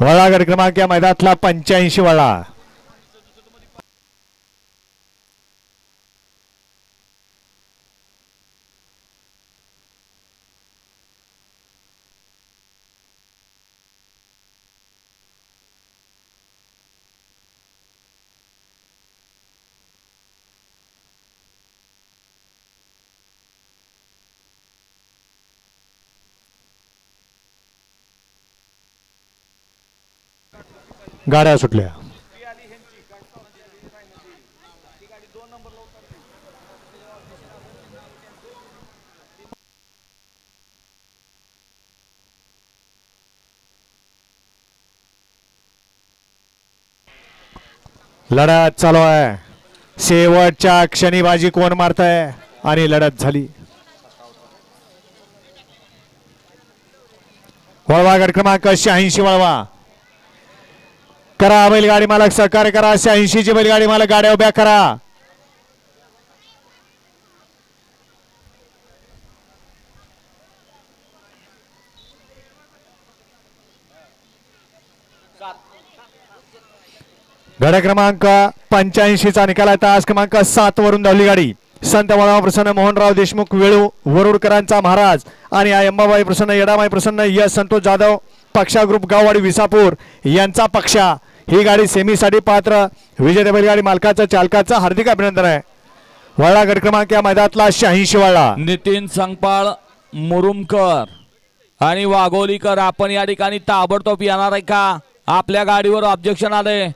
वळा गट क्रमांक या मैदानातला 85 वळा. गाड्या सुटल्या. लढत चालू आहे. शेवटच्या क्षणी बाजी कोण मारतंय आणि लढत झाली. वळवा गट क्रमांक 86 वळवा. करा बैलगाडी मालक सहकार्य करा. 86 ची बैलगाडी मालक गाड्या उभ्या करा. गड क्रमांक 85 चा निकाल आहे. तास क्रमांक 7 वरून धावली गाडी. संत वळवा प्रसन्न मोहनराव देशमुख वेळू वरुडकरांचा महाराज आणि अंबाबाई प्रसन्न येडामाई प्रसन्न यश संतोष जाधव पक्षा ग्रुप गाववाडी विसापूर यांचा पक्षा. ही गाडी सेमीसाठी पात्र. विजेते बैलगाडी मालकाचं चालकाचं हार्दिक अभिनंदन आहे. वळा गट क्रमांक या मैदानातला 86 वळा. नितीन संगपाळ मुरुमकर आणि वाघोलीकर आपण या ठिकाणी ताबडतोब येणार आहे का? आपल्या गाडीवर ऑब्जेक्शन आले.